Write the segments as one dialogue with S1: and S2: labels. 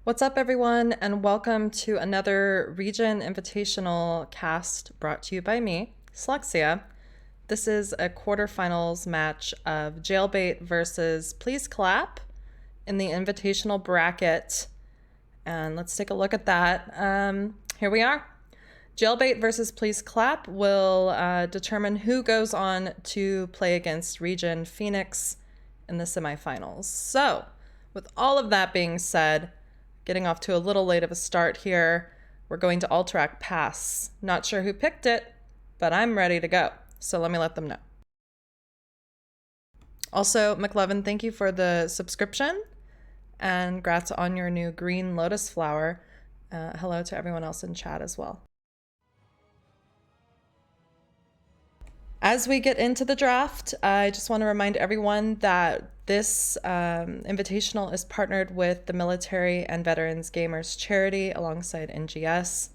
S1: What's up, everyone, and welcome to another ReGen Invitational cast brought to you by me, Slexia. This is a quarterfinals match of Jailbait versus Please Clap in the Invitational bracket. And let's take a look at that. Here we are. Jailbait versus Please Clap will determine who goes on to play against ReGen Phoenix in the semifinals. So, with all of that being said, getting off to a little late of a start here, we're going to Alterac Pass. Not sure who picked it, but I'm ready to go. So let me let them know. Also, McLovin, thank you for the subscription and congrats on your new green lotus flower. Hello to everyone else in chat as well. As we get into the draft, I just want to remind everyone that this invitational is partnered with the Military and Veterans Gamers charity alongside NGS,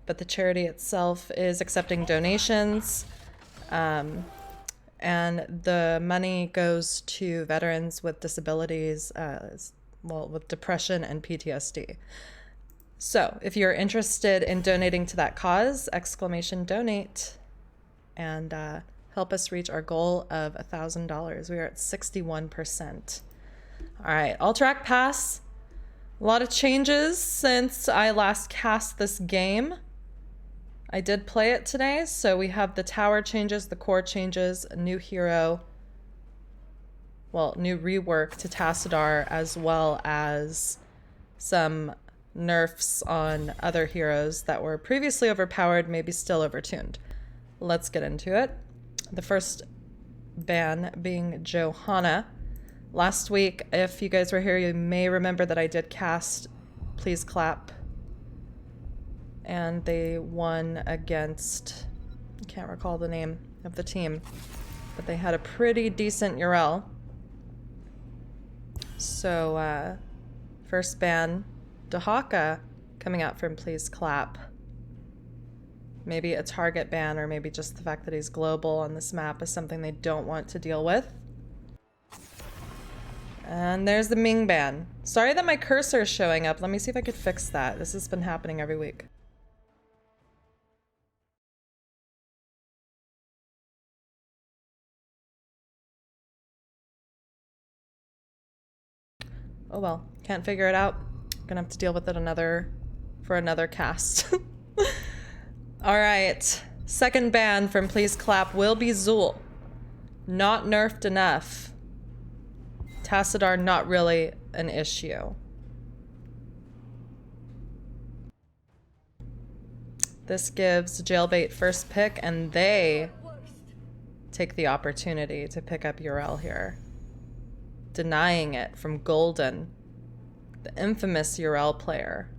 S1: but the charity itself is accepting donations, and the money goes to veterans with disabilities, well, with depression and PTSD. So if you're interested in donating to that cause, !donate, and help us reach our goal of $1,000. We are at 61%. All right, Alterac Pass. A lot of changes since I last cast this game. I did play it today, so we have the tower changes, the core changes, a new hero, well, new rework to Tassadar, as well as some nerfs on other heroes that were previously overpowered, maybe still overtuned. Let's get into it. The first ban being Johanna. Last week, if you guys were here, you may remember that I did cast Please Clap. And they won against, I can't recall the name of the team, but they had a pretty decent URL. So, first ban, Dahaka coming out from Please Clap. Maybe a target ban, or maybe just the fact that he's global on this map is something they don't want to deal with. And there's the Ming ban. Sorry that my cursor is showing up. Let me see if I could fix that. This has been happening every week. Oh well, can't figure it out. Gonna have to deal with it for another cast. All right, second ban from Please Clap will be Zool. Not nerfed enough. Tassadar, not really an issue. This gives Jailbait first pick, and they take the opportunity to pick up URL here, denying it from Golden, the infamous URL player.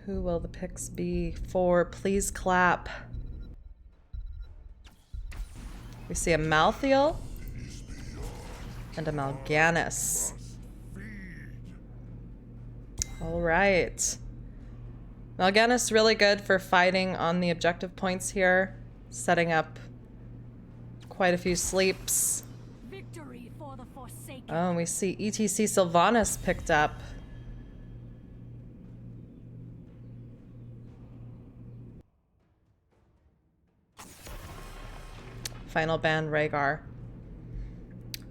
S1: Who will the picks be for Please Clap? We see a Malthael and a Mal'Ganis. All right. Mal'Ganis really good for fighting on the objective points here, setting up quite a few sleeps.
S2: Victory for the Forsaken.
S1: Oh, and we see ETC Sylvanas picked up. Final ban, Rhaegar.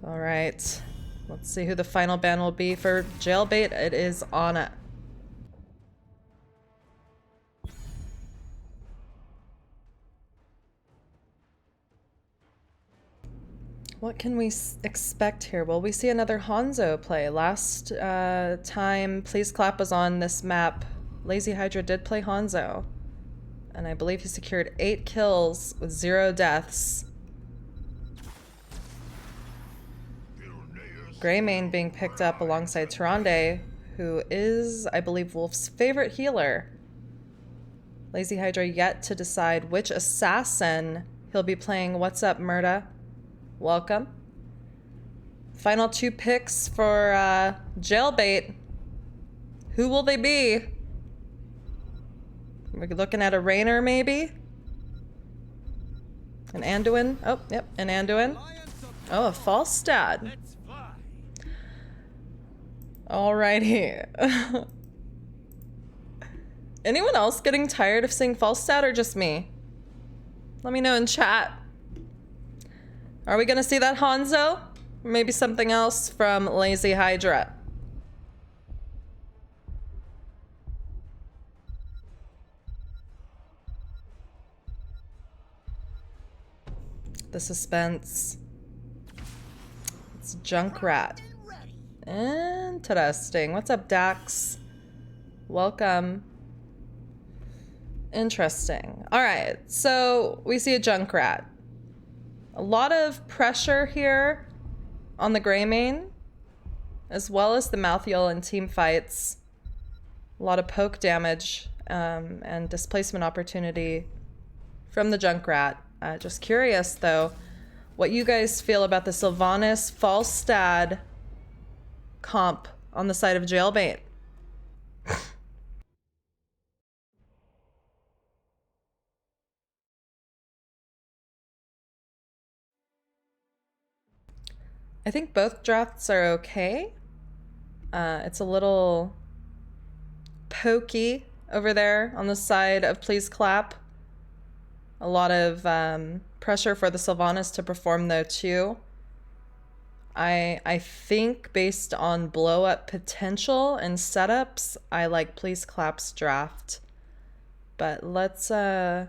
S1: All right. Let's see who the final ban will be for Jailbait. It is Anna. What can we expect here? Well, we see another Hanzo play. Last time Please Clap was on this map, Lazy Hydra did play Hanzo. And I believe he secured 8 kills with 0 deaths. Greymane being picked up alongside Tyrande, who is, I believe, Wolf's favorite healer. Lazy Hydra yet to decide which assassin he'll be playing. What's up, Murda? Welcome. Final 2 picks for Jailbait. Who will they be? We're looking at a Rainer, maybe? An Anduin. Oh, yep, an Anduin. Oh, a Falstad. Alrighty. Anyone else getting tired of seeing Falstad or just me? Let me know in chat. Are we gonna see that Hanzo? Or maybe something else from Lazy Hydra? The suspense. It's Junkrat. Interesting. What's up, Dax? Welcome. Interesting. All right, so we see a Junkrat. A lot of pressure here on the Greymane, as well as the Malthael in team fights. A lot of poke damage and displacement opportunity from the Junkrat. Just curious, though, what you guys feel about the Sylvanas Falstad comp on the side of Jailbait. I think both drafts are okay. It's a little pokey over there on the side of Please Clap. A lot of pressure for the Sylvanas to perform, though, too. I think based on blow up potential and setups, I like Please Clap's draft. But let's get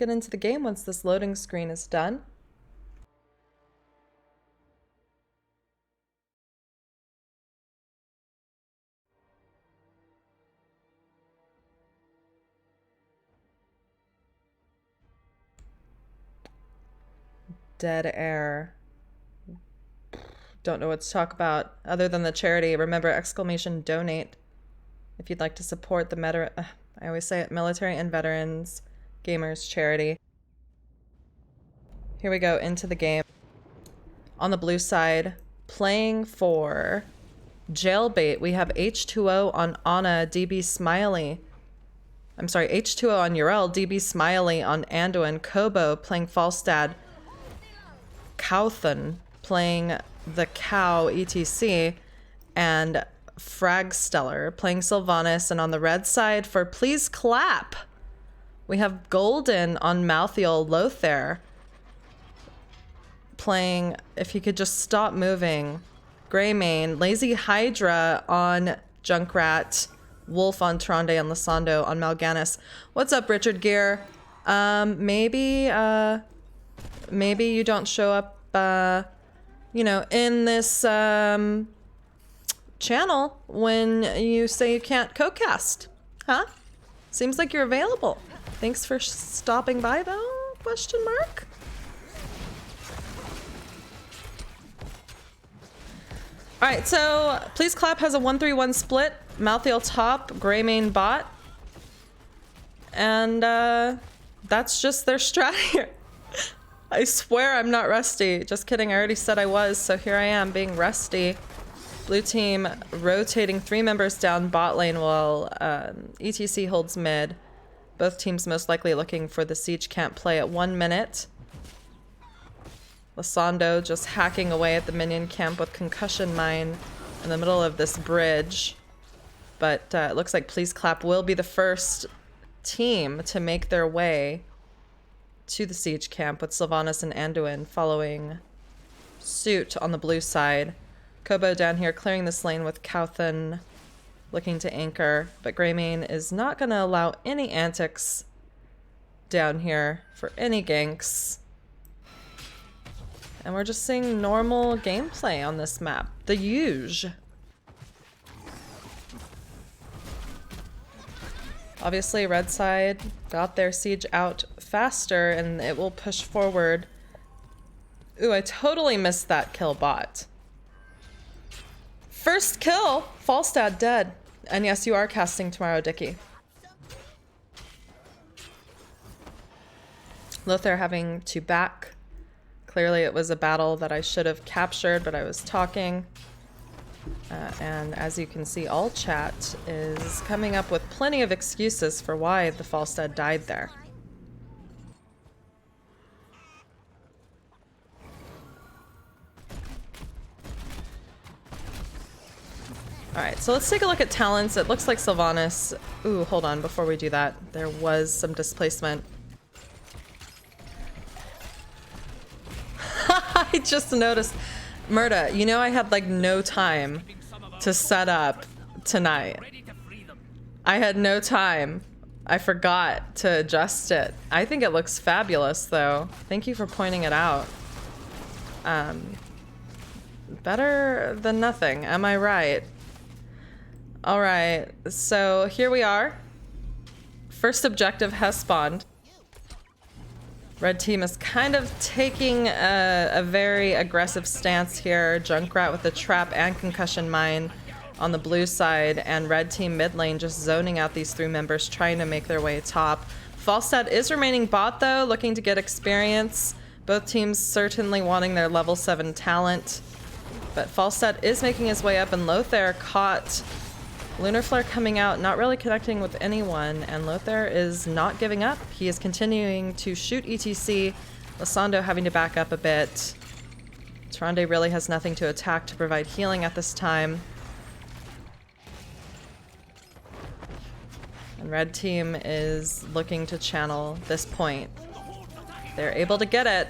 S1: into the game once this loading screen is done. Dead air. Don't know what to talk about other than the charity. Remember, !donate if you'd like to support the I always say it, military and veterans gamers charity. Here we go into the game. On the blue side, playing for Jailbait, we have H2O on Ana, DB Smiley. I'm sorry, H2O on Urel, DB Smiley on Anduin, Kobo playing Falstad, Cowthon playing the Cow ETC, and Fragstellar playing Sylvanas. And on the red side for Please Clap, we have Golden on Malthael Lothar playing If He Could Just Stop Moving, Greymane, Lazy Hydra on Junkrat, Wolf on Tronde, and Lysando on Mal'Ganis. What's up, Richard Gear? Maybe you don't show up, you know, in this channel when you say you can't co-cast, huh? Seems like you're available. Thanks for stopping by, though? Question mark. All right, so Please Clap has a 1-3-1 split. Malthael top, Greymane bot. And that's just their strat here. I swear I'm not rusty. Just kidding, I already said I was, so here I am being rusty. Blue team rotating 3 members down bot lane while ETC holds mid. Both teams most likely looking for the siege camp play at 1 minute. Lysando just hacking away at the minion camp with concussion mine in the middle of this bridge. But it looks like Please Clap will be the first team to make their way to the siege camp, with Sylvanas and Anduin following suit on the blue side. Kobo down here clearing this lane with Cowthon looking to anchor, but Greymane is not going to allow any antics down here for any ganks. And we're just seeing normal gameplay on this map. The huge. Obviously, red side got their siege out faster, and it will push forward. Ooh, I totally missed that kill bot. First kill! Falstad dead. And yes, you are casting tomorrow, Dickie. Lothar having to back. Clearly it was a battle that I should have captured, but I was talking. And as you can see, all chat is coming up with plenty of excuses for why the Falstad died there. Alright, so let's take a look at talents. It looks like Sylvanas... Ooh, hold on, before we do that. There was some displacement. I just noticed. Murda, you know I had like no time to set up tonight. I had no time. I forgot to adjust it. I think it looks fabulous though. Thank you for pointing it out. Better than nothing, am I right? All right, so here we are. First objective has spawned. Red team is kind of taking a very aggressive stance here. Junkrat with the trap and concussion mine on the blue side, and red team mid lane just zoning out these 3 members trying to make their way top. Falstad is remaining bot though, looking to get experience. Both teams certainly wanting their level 7 talent. But Falstad is making his way up, and Lothar caught. Lunar Flare coming out, not really connecting with anyone, and Lothar is not giving up. He is continuing to shoot ETC. Lysandro having to back up a bit. Tyrande really has nothing to attack to provide healing at this time. And red team is looking to channel this point. They're able to get it.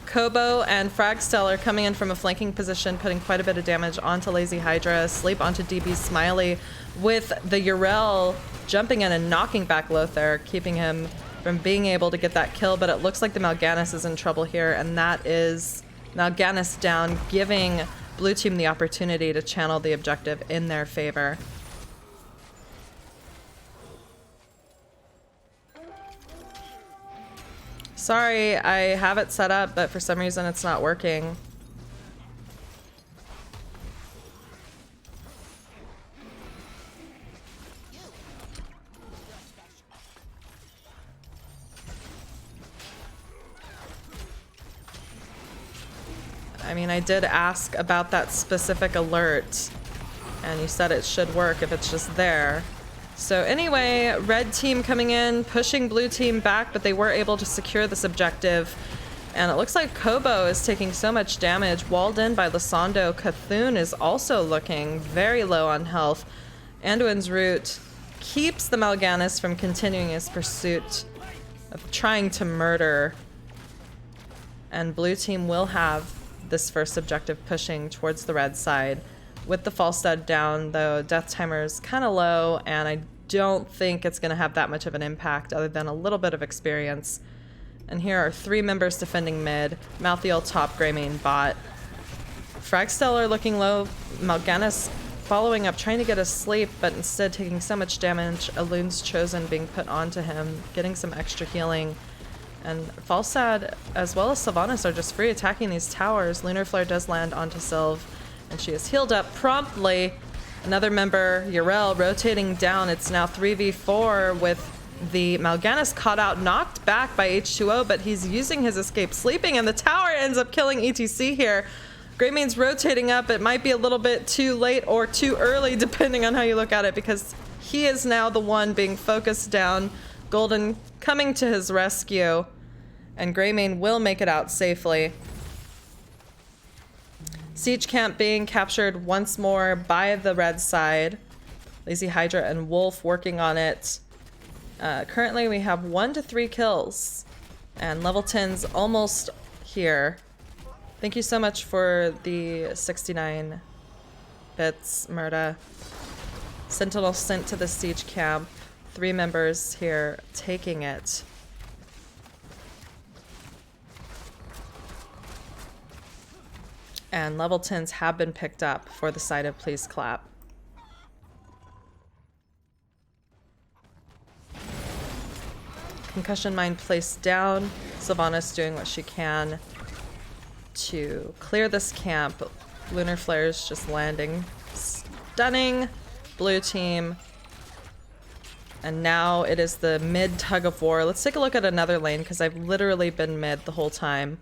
S1: Kobo and Fragstellar coming in from a flanking position, putting quite a bit of damage onto Lazy Hydra. Sleep onto DB Smiley, with the Yrel jumping in and knocking back Lothar, keeping him from being able to get that kill. But it looks like the Mal'Ganis is in trouble here, and that is Mal'Ganis down, giving blue team the opportunity to channel the objective in their favor. Sorry, I have it set up, but for some reason it's not working. I mean, I did ask about that specific alert, and you said it should work if it's just there. So anyway, red team coming in, pushing blue team back, but they were able to secure this objective. And it looks like Kobo is taking so much damage, walled in by Lysandro. Cthulhu is also looking very low on health. Anduin's Root keeps the Mal'Ganis from continuing his pursuit of trying to murder. And blue team will have this first objective pushing towards the red side. With the Falstad down, though, Death Timer is kind of low, and I don't think it's going to have that much of an impact other than a little bit of experience. And here are 3 members defending mid. Malthael top, Greymane bot. Fragstellar looking low. Mal'Ganis following up, trying to get asleep, but instead taking so much damage. Elun's Chosen being put onto him, getting some extra healing. And Falstad, as well as Sylvanas, are just free attacking these towers. Lunar Flare does land onto Sylv, and she is healed up promptly. Another member, Yrel, rotating down. It's now 3v4 with the Mal'Ganis caught out, knocked back by H2O, but he's using his escape sleeping, and the tower ends up killing ETC here. Greymane's rotating up. It might be a little bit too late or too early, depending on how you look at it, because he is now the one being focused down. Golden coming to his rescue, and Greymane will make it out safely. Siege camp being captured once more by the red side. Lazy Hydra and Wolf working on it. Currently we have 1 to 3 kills, and level 10's almost here. Thank you so much for the 69 bits, Murda. Sentinel sent to the siege camp. 3 members here taking it. And level 10s have been picked up for the side of Please Clap. Concussion mine placed down. Sylvanas doing what she can to clear this camp. Lunar Flares just landing. Stunning. Blue team. And now it is the mid tug of war. Let's take a look at another lane, because I've literally been mid the whole time.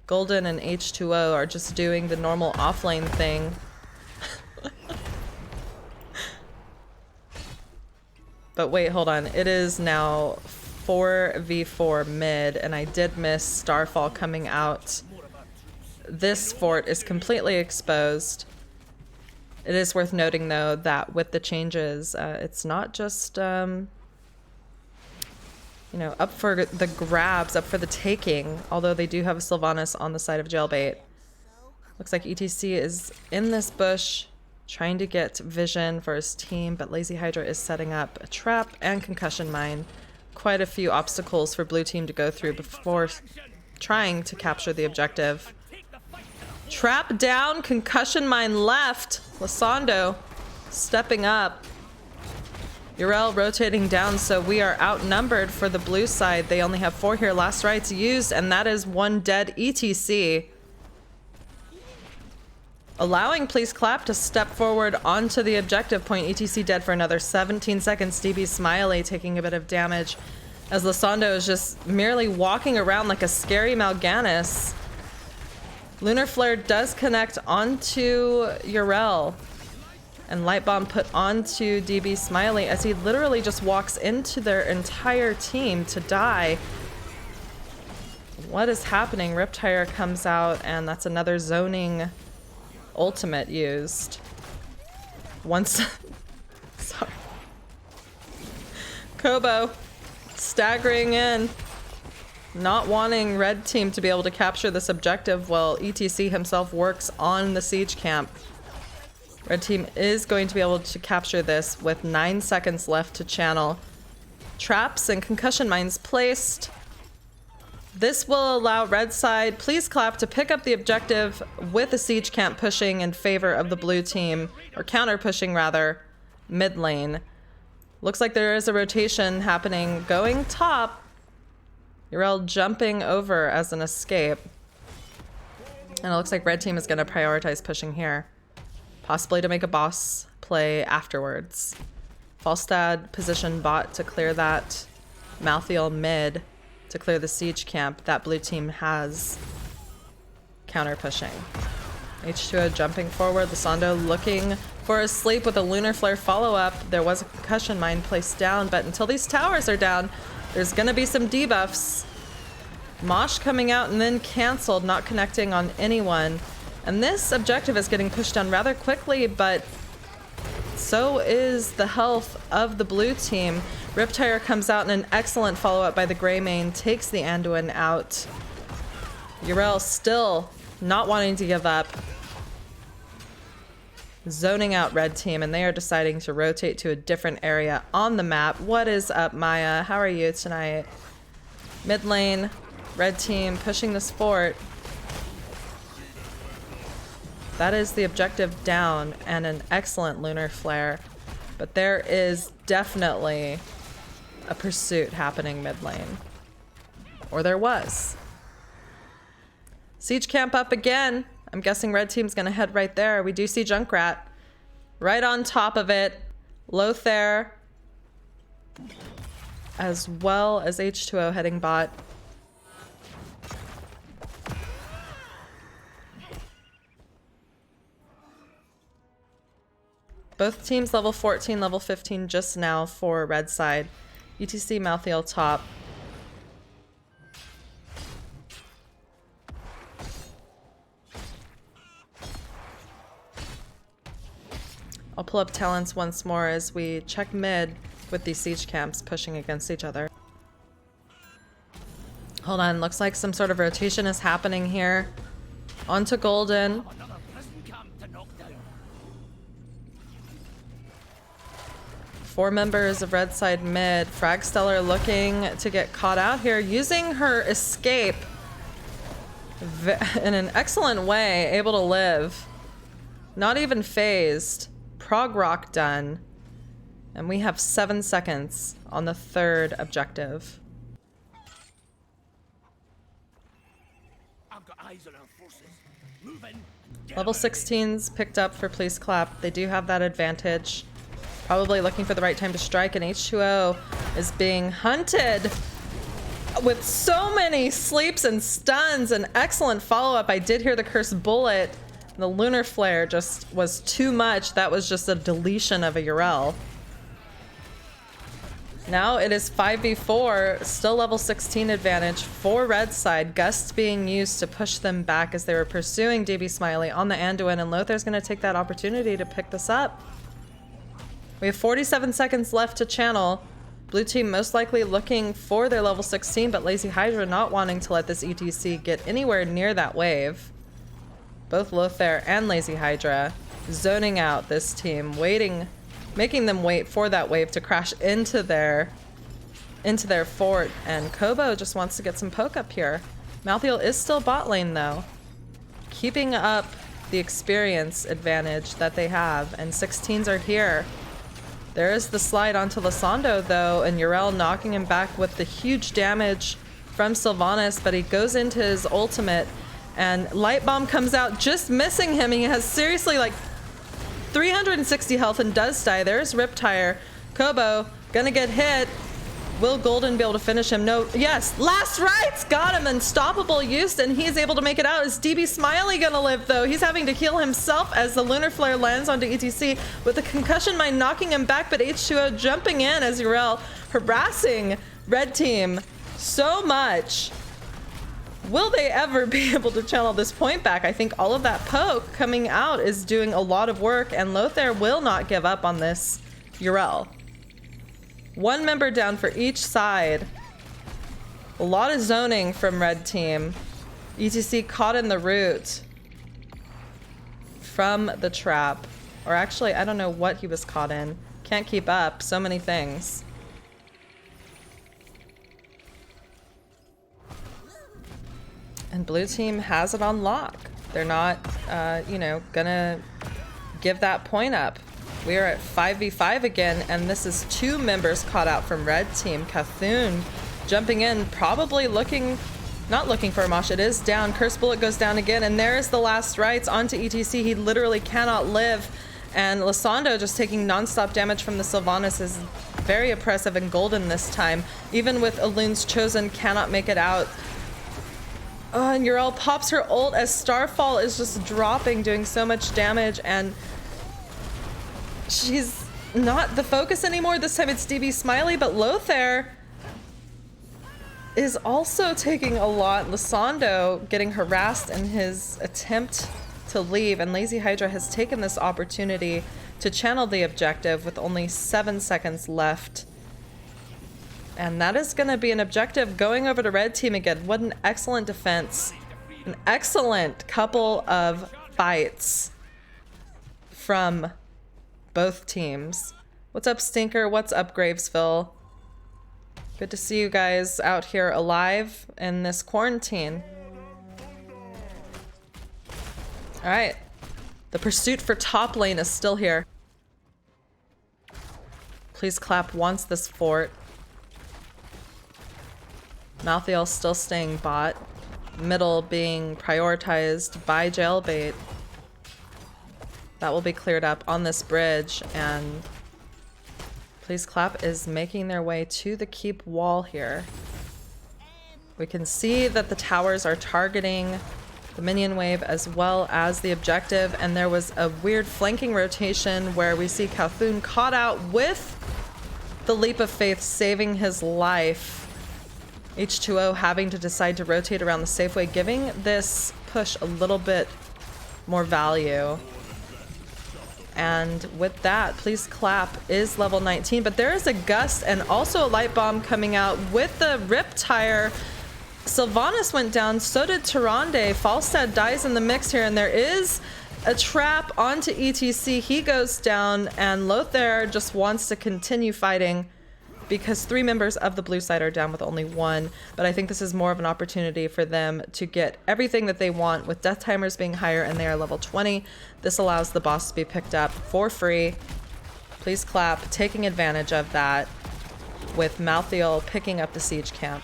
S1: Golden and H2O are just doing the normal offlane thing. But wait, hold on. It is now 4v4 mid, and I did miss Starfall coming out. This fort is completely exposed. It is worth noting, though, that with the changes, it's not just, you know, up for the grabs, up for the taking, although they do have a Sylvanas on the side of Jailbait. Looks like ETC is in this bush, trying to get vision for his team, but Lazy Hydra is setting up a trap and concussion mine. Quite a few obstacles for blue team to go through before trying to capture the objective. Trap down, concussion mine left. Lysandro stepping up. Yrel rotating down, so we are outnumbered for the blue side. They only have 4 here. Last rites used, and that is 1 dead ETC. Allowing Please Clap to step forward onto the objective point. ETC dead for another 17 seconds. DB Smiley taking a bit of damage as Lysandro is just merely walking around like a scary Mal'Ganis. Lunar Flare does connect onto Yrel, and Light Bomb put onto DB Smiley as he literally just walks into their entire team to die. What is happening? Riptire comes out, and that's another zoning ultimate used. Once sorry. Kobo staggering in, not wanting red team to be able to capture this objective while ETC himself works on the siege camp. Red team is going to be able to capture this with 9 seconds left to channel. Traps and concussion mines placed. This will allow red side Please Clap to pick up the objective with the siege camp pushing in favor of the blue team, or counter pushing rather, mid lane. Looks like there is a rotation happening going top. Yrel jumping over as an escape. And it looks like red team is going to prioritize pushing here, possibly to make a boss play afterwards. Falstad position bot to clear that. Malthael mid to clear the siege camp. That blue team has counter pushing. H2O jumping forward. Lysandro looking for a sleep with a Lunar Flare follow-up. There was a concussion mine placed down, but until these towers are down, there's gonna be some debuffs. Mosh coming out and then canceled, not connecting on anyone. And this objective is getting pushed down rather quickly, but so is the health of the blue team. Riptire comes out in an excellent follow-up by the Greymane, takes the Anduin out. Yrel still not wanting to give up. Zoning out red team, and they are deciding to rotate to a different area on the map. What is up, Maya? How are you tonight? Mid lane, red team pushing this fort. That is the objective down, and an excellent Lunar Flare. But there is definitely a pursuit happening mid lane. Or there was. Siege camp up again. I'm guessing red team's gonna head right there. We do see Junkrat right on top of it. Lothair, as well as H2O heading bot. Both teams level 14, level 15 just now for red side. ETC Malthael top. I'll pull up talents once more as we check mid with these siege camps pushing against each other. Hold on, looks like some sort of rotation is happening here. Onto Golden. Four members of red side mid. Fragstellar looking to get caught out here, using her escape in an excellent way, able to live. Not even phased. Prog Rock done. And we have 7 seconds on the third objective.
S3: I've got eyes on our forces. Move in.
S1: Level 16's picked up for Please Clap. They do have that advantage. Probably looking for the right time to strike, and H2O is being hunted with so many sleeps and stuns. An excellent follow-up. I did hear the cursed bullet. The Lunar Flare just was too much. That was just a deletion of a Yrel. Now it is 5v4, still level 16 advantage for red side. Gusts being used to push them back as they were pursuing DB Smiley on the Anduin, and Lothair's going to take that opportunity to pick this up. We have 47 seconds left to channel. Blue team most likely looking for their level 16, but Lazy Hydra not wanting to let this ETC get anywhere near that wave. Both Lothair and Lazy Hydra zoning out this team, waiting, making them wait for that wave to crash into their fort, and Kobo just wants to get some poke up here. Malthael is still bot lane though, keeping up the experience advantage that they have, and 16s are here. There is the slide onto Lysandro though, and Yrel knocking him back with the huge damage from Sylvanas, but he goes into his ultimate, and Light Bomb comes out, just missing him. He has seriously like 360 health and does die. There's Riptire. Kobo gonna get hit. Will Golden be able to finish him? No. Yes. Last rites got him. Unstoppable used, and he's able to make it out. Is DB Smiley gonna live though? He's having to heal himself as the Lunar Flare lands onto ETC with the concussion mine knocking him back, but H2O jumping in as Yrel harassing red team so much. Will they ever be able to channel this point back? I think all of that poke coming out is doing a lot of work, and Lothair will not give up on this Yrel. One member down for each side. A lot of zoning from red team. ETC caught in the root from the trap. Or actually, I don't know what he was caught in. Can't keep up. So many things. And blue team has it on lock. They're not, you know, gonna give that point up. We are at 5v5 again, and this is 2 members caught out from red team. Cthulhu jumping in, probably looking, not looking for a mosh. It is down. Curse Bullet goes down again, and there is the last rites onto ETC. He literally cannot live. And Lysandro just taking non-stop damage from the Sylvanas is very oppressive and golden this time. Even with Elun's Chosen, cannot make it out. Oh, and Yrel pops her ult as Starfall is just dropping, doing so much damage, and she's not the focus anymore. This time it's DB Smiley, but Lothair is also taking a lot. Lysandro getting harassed in his attempt to leave, and Lazy Hydra has taken this opportunity to channel the objective with only 7 seconds left. And that is going to be an objective going over to red team again. What an excellent defense. An excellent couple of fights from both teams. What's up, Stinker? What's up, Gravesville? Good to see you guys out here alive in this quarantine. All right. The pursuit for top lane is still here. Please clap wants this fort. Malthael still staying bot. Middle being prioritized by Jailbait. That will be cleared up on this bridge, and Please Clap is making their way to the keep wall here. We can see that the towers are targeting the minion wave as well as the objective, and there was a weird flanking rotation where we see Cthulhu caught out with the Leap of Faith saving his life. H2O having to decide to rotate around the Safeway, giving this push a little bit more value. And with that, Please Clap is level 19, but there is a Gust and also a Light Bomb coming out with the Riptire. Sylvanas went down, so did Tyrande. Falstad dies in the mix here, and there is a trap onto ETC. He goes down, and Lothair just wants to continue fighting because 3 members of the blue side are down with only 1. But I think this is more of an opportunity for them to get everything that they want, with death timers being higher, and they are level 20. This allows the boss to be picked up for free. Please Clap taking advantage of that, with Malthael picking up the siege camp.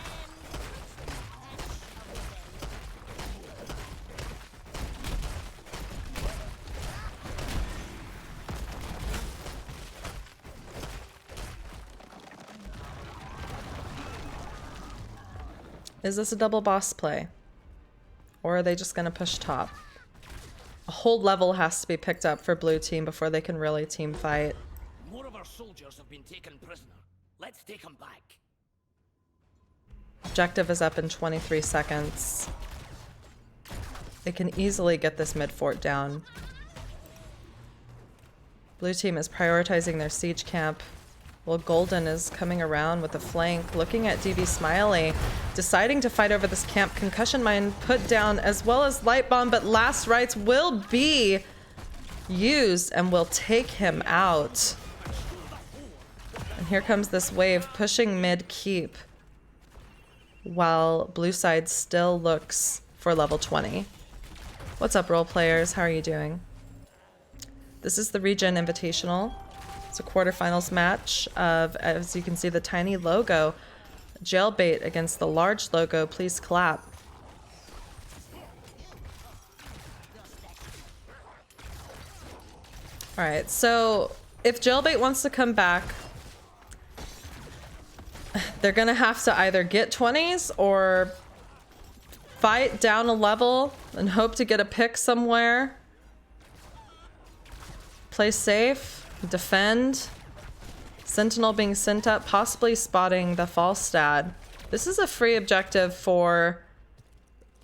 S1: Is this a double boss play? Or are they just gonna push top? A whole level has to be picked up for blue team before they can really team fight.
S3: More of our soldiers have been taken prisoner. Let's take him back.
S1: Objective is up in 23 seconds. They can easily get this mid fort down. Blue team is prioritizing their siege camp. Well, Golden is coming around with a flank, looking at DB Smiley, deciding to fight over this camp. Concussion mine put down as well as light bomb, but last rites will be used and will take him out. And here comes this wave pushing mid keep while blue side still looks for level 20. What's up, role players? How are you doing? This is the ReGen Invitational. It's a quarterfinals match of, as you can see, the tiny logo. Jailbait against the large logo. Please clap. All right, so if Jailbait wants to come back, they're gonna have to either get 20s or fight down a level and hope to get a pick somewhere. Play safe, defend. Sentinel being sent up, possibly spotting the Falstad. This is a free objective for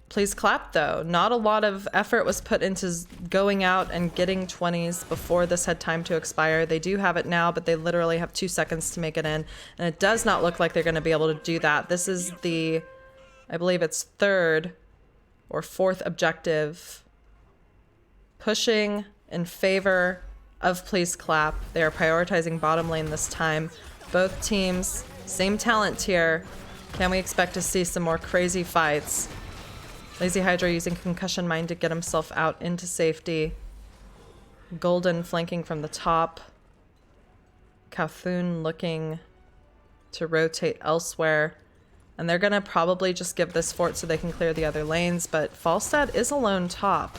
S1: Please Clap though. Not a lot of effort was put into going out and getting 20s before this had time to expire. They do have it now, but they literally have 2 seconds to make it in. And it does not look like they're going to be able to do that. This is the, I believe it's 3rd or 4th objective. Pushing in favor of Please Clap. They are prioritizing bottom lane this time. Both teams, same talent tier. Can we expect to see some more crazy fights? Lazy Hydra using Concussion Mine to get himself out into safety. Golden flanking from the top. Cthulhu looking to rotate elsewhere. And they're going to probably just give this fort so they can clear the other lanes, but Falstad is alone top.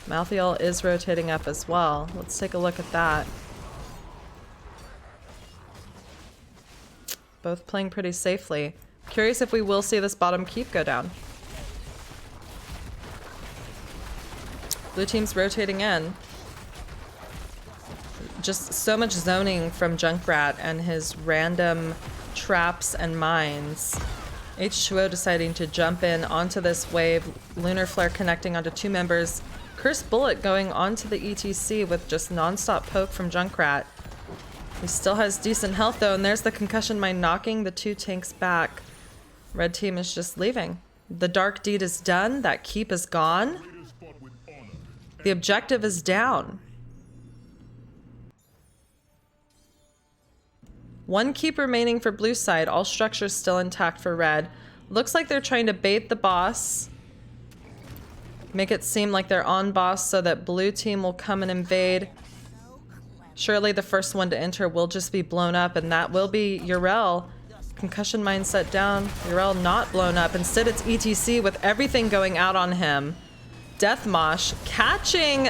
S1: Malthael is rotating up as well. Let's take a look at that. Both playing pretty safely. Curious if we will see this bottom keep go down. Blue team's rotating in. Just so much zoning from Junkrat and his random traps and mines. H2O deciding to jump in onto this wave. Lunar Flare connecting onto 2 members. Curse Bullet going onto the ETC with just non-stop poke from Junkrat. He still has decent health though, and there's the Concussion Mine knocking the 2 tanks back. Red team is just leaving. The Dark Deed is done. That keep is gone. The objective is down. 1 keep remaining for blue side. All structures still intact for red. Looks like they're trying to bait the boss. Make it seem like they're on boss so that blue team will come and invade. Surely the first one to enter will just be blown up, and that will be Yrel. Concussion Mine set down. Yrel not blown up. Instead it's ETC with everything going out on him. Death Mosh catching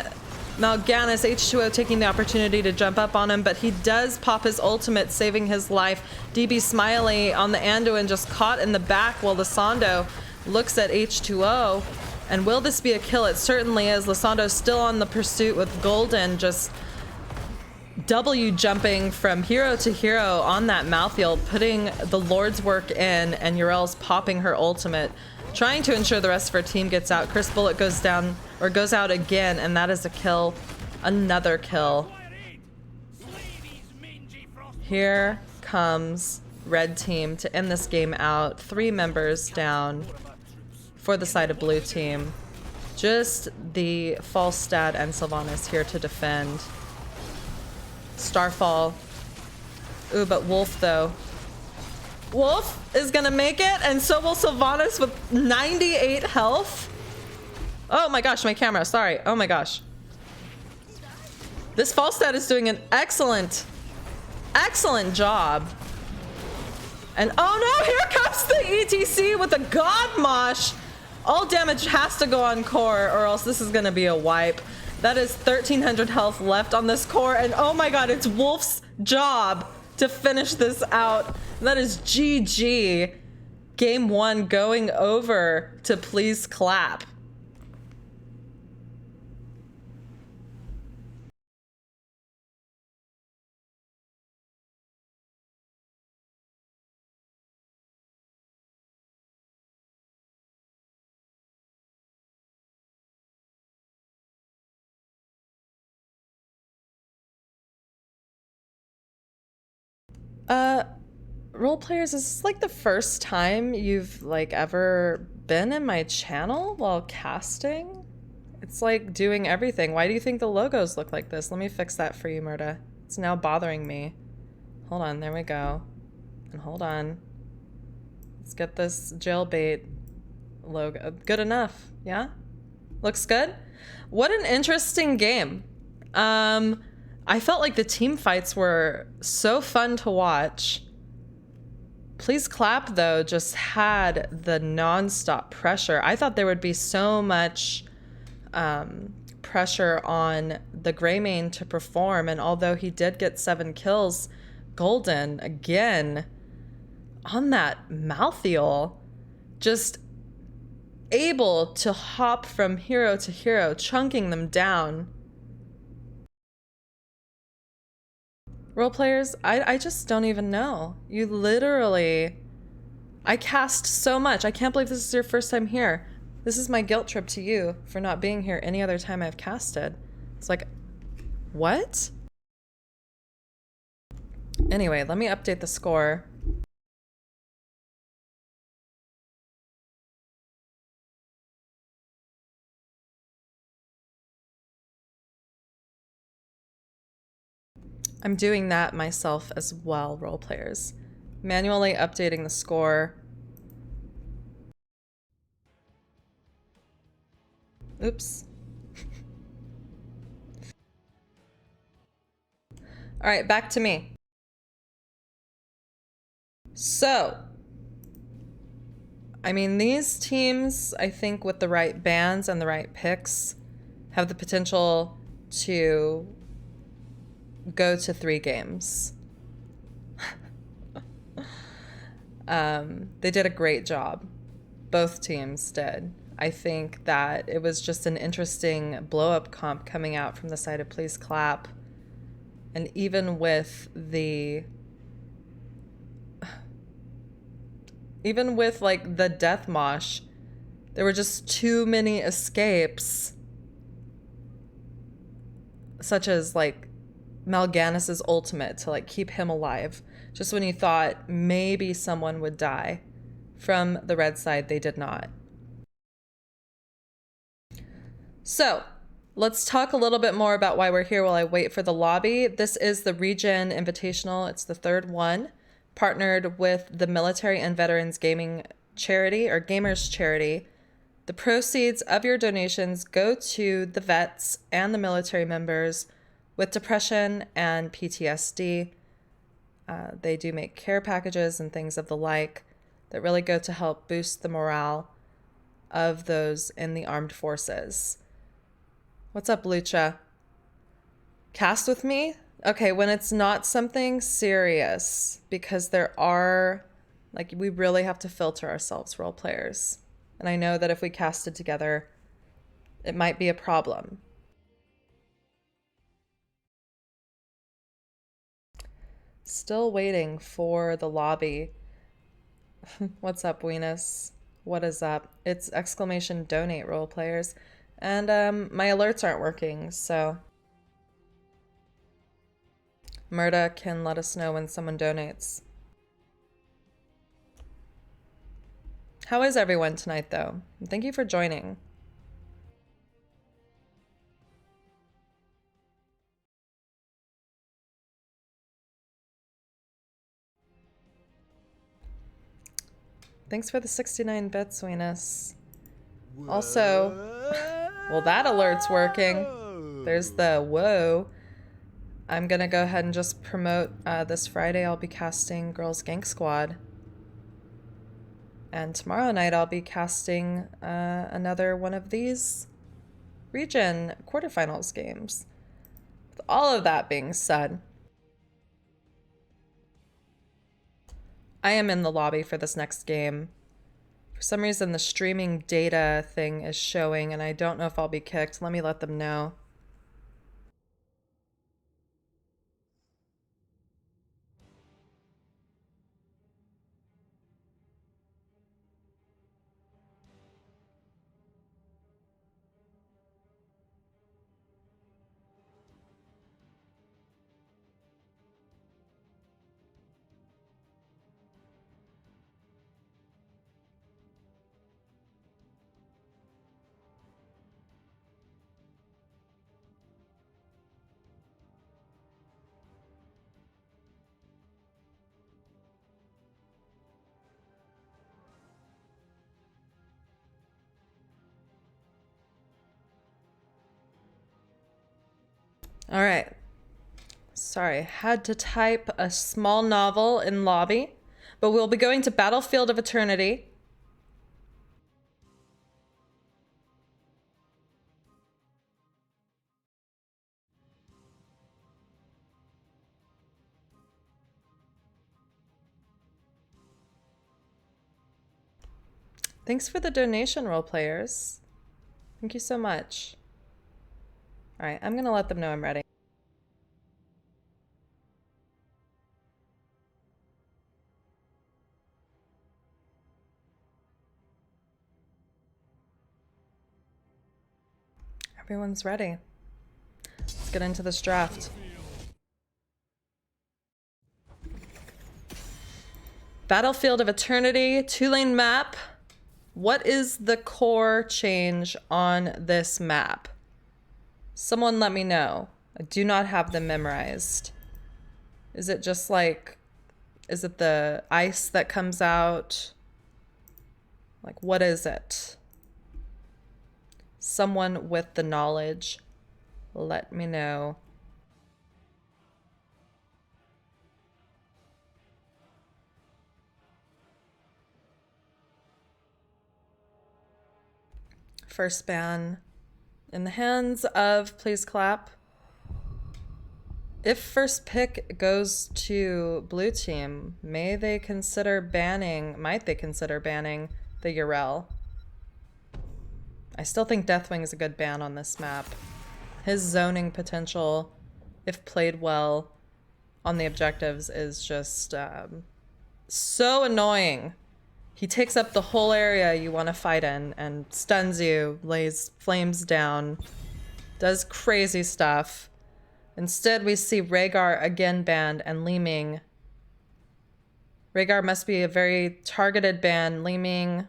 S1: Mal'Ganis. H2O taking the opportunity to jump up on him, but he does pop his ultimate, saving his life. DB Smiley on the Anduin just caught in the back while Lysandro looks at H2O. And will this be a kill? It certainly is. Lysandro's still on the pursuit with Golden just W jumping from hero to hero on that Malthael, putting the Lord's work in, and Yrel's popping her ultimate, trying to ensure the rest of her team gets out. Curse Bullet goes down, or goes out again, and that is a kill. Another kill. Here comes red team to end this game out. 3 members down for the side of blue team. Just the Falstad and Sylvanas here to defend. Starfall. Ooh, but Wolf though. Wolf is gonna make it, and so will Sylvanas with 98 health. Oh my gosh, my camera, sorry. Oh my gosh. This Falstad is doing an excellent job. And oh no, here comes the ETC with a God Mosh. All damage has to go on core, or else this is gonna be a wipe. That is 1300 health left on this core, and oh my god, it's Wolf's job to finish this out. That is GG. Game 1 going over to Please Clap. Role players, is this like the first time you've like ever been in my channel while casting? It's like doing everything. Why do you think the logos look like this? Let me fix that for you, Murda. It's now bothering me. Hold on, there we go. And hold on. Let's get this Jailbait logo. Good enough, yeah? Looks good? What an interesting game. I felt like the team fights were so fun to watch. Please Clap, though, just had the nonstop pressure. I thought there would be so much pressure on the Greymane to perform, and although he did get 7 kills, Golden, again, on that Malthiel, just able to hop from hero to hero, chunking them down. Role players, I just don't even know. You literally... I cast so much. I can't believe this is your first time here. This is my guilt trip to you for not being here any other time I've casted. It's like, what? Anyway, let me update the score. I'm doing that myself as well, role players. Manually updating the score. Oops. All right, back to me. So, I mean, these teams, I think with the right bans and the right picks, have the potential to go to 3 games. They did a great job. Both teams did. I think that it was just an interesting blow-up comp coming out from the side of Please Clap. And even with the... Even with, like, the death mosh, there were just too many escapes. Such as, like, Mal'Gannis's ultimate to, like, keep him alive. Just when you thought maybe someone would die. From the red side, they did not. So, let's talk a little bit more about why we're here while I wait for the lobby. This is the ReGen Invitational. It's the 3rd one, partnered with the Military and Veterans Gaming Charity, or Gamers Charity. The proceeds of your donations go to the vets and the military members with depression and PTSD. They do make care packages and things of the like that really go to help boost the morale of those in the armed forces. What's up, Lucha? Cast with me? Okay, when it's not something serious, because there are, like, we really have to filter ourselves, role players. And I know that if we casted together, it might be a problem. Still waiting for the lobby. What's up, Venus? What is up? It's exclamation donate, role players. And my alerts aren't working, so Murda can let us know when someone donates. How is everyone tonight, though? Thank you for joining. Thanks for the 69 bits, Venus. Also, well, that alert's working. There's the whoa. I'm gonna go ahead and just promote this Friday I'll be casting Girls Gank Squad. And tomorrow night I'll be casting another one of these ReGen quarterfinals games. With all of that being said, I am in the lobby for this next game. For some reason the streaming data thing is showing and I don't know if I'll be kicked. Let me let them know. All right. Sorry, had to type a small novel in lobby, but we'll be going to Battlefield of Eternity. Thanks for the donation, role players. Thank you so much. All right, I'm gonna let them know I'm ready. Everyone's ready. Let's get into this draft. Battlefield of Eternity, 2-lane map. What is the core change on this map? Someone let me know. I do not have them memorized. Is it just like, is it the ice that comes out? Like, what is it? Someone with the knowledge, let me know. First ban in the hands of Please Clap. If first pick goes to blue team, might they consider banning the Urel? I still think Deathwing is a good ban on this map. His zoning potential, if played well on the objectives, is just so annoying. He takes up the whole area you want to fight in and stuns you, lays flames down, does crazy stuff. Instead, we see Rhaegar again banned and Leeming. Rhaegar must be a very targeted ban. Leeming,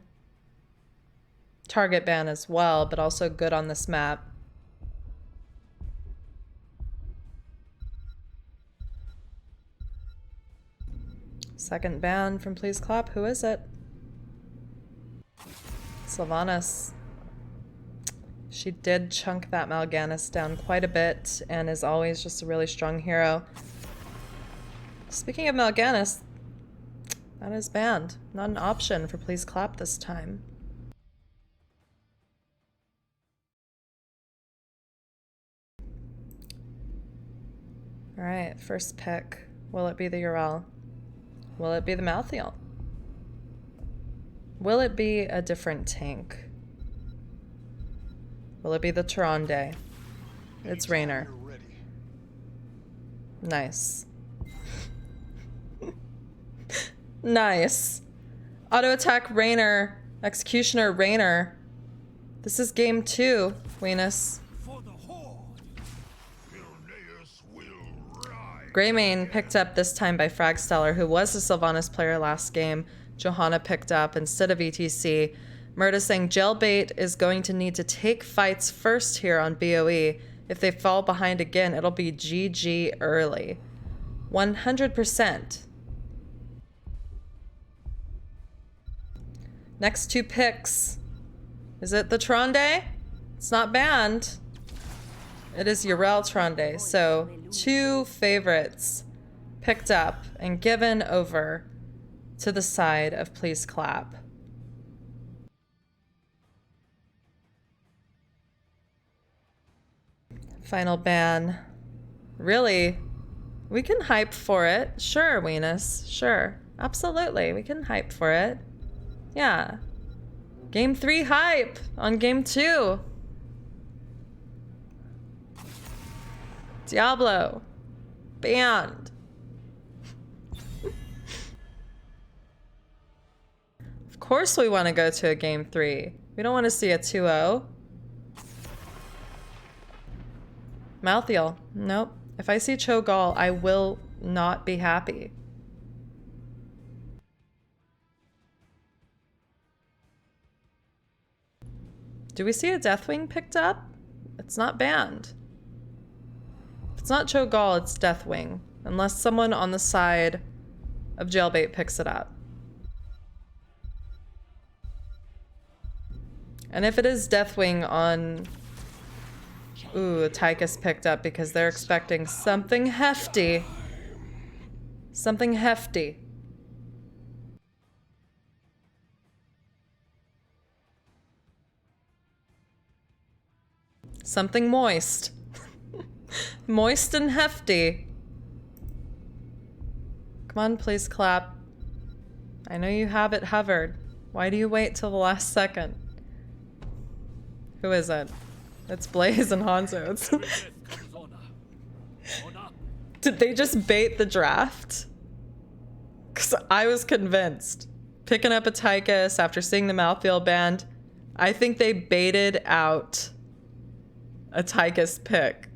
S1: target ban as well, but also good on this map. Second ban from Please Clap. Who is it? Sylvanas. She did chunk that Mal'Ganis down quite a bit and is always just a really strong hero. Speaking of Mal'Ganis, that is banned. Not an option for Please Clap this time. Alright, first pick. Will it be the Urel? Will it be the Malthael? Will it be a different tank? Will it be the Tyrande? It's Raynor. Nice. Nice. Auto attack Raynor. Executioner Raynor. This is game 2, Weenus. Greymane picked up this time by Fragsteller, who was a Sylvanas player last game. Johanna picked up instead of ETC. Murda saying Jailbait is going to need to take fights first here on BOE. If they fall behind again, it'll be GG early. 100%. Next 2 picks. Is it the Tyrande? It's not banned. It is Urel Tyrande. So 2 favorites picked up and given over to the side of Please Clap. Final ban. Really? We can hype for it. Sure, Weenus. Sure. Absolutely. We can hype for it. Yeah. Game 3 hype on game 2. Diablo. Banned. Of course we want to go to a game 3. We don't want to see a 2-0. Malthael. Nope. If I see Cho'Gall, I will not be happy. Do we see a Deathwing picked up? It's not banned. If it's not Cho'Gall, it's Deathwing. Unless someone on the side of Jailbait picks it up. And if it is Deathwing on Ooh, Tychus picked up because they're expecting something hefty. Something hefty. Something moist. Moist and hefty. Come on, please clap. I know you have it hovered. Why do you wait till the last second? Who is it? It's Blaze and Hanzo. Did they just bait the draft? Because I was convinced. Picking up a Tychus after seeing the mouthfeel band, I think they baited out a Tychus pick.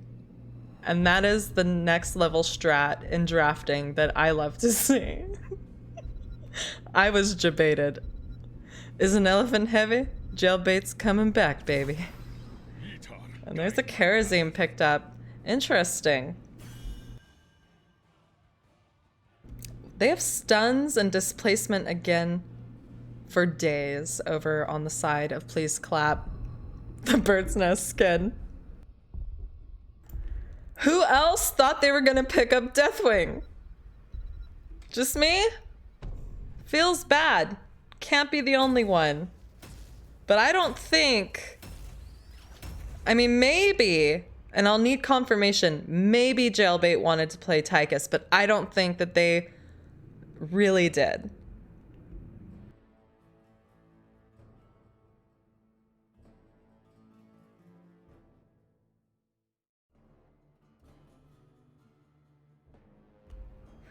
S1: And that is the next level strat in drafting that I love to see. I was jebaited. Is an elephant heavy? Jailbait's coming back, baby. And there's a Kerosene picked up. Interesting. They have stuns and displacement again for days over on the side of Please Clap. The bird's nest skin. Who else thought they were gonna pick up Deathwing? Just me? Feels bad. Can't be the only one. But I don't think... I mean, maybe, and I'll need confirmation, maybe Jailbait wanted to play Tychus, but I don't think that they really did.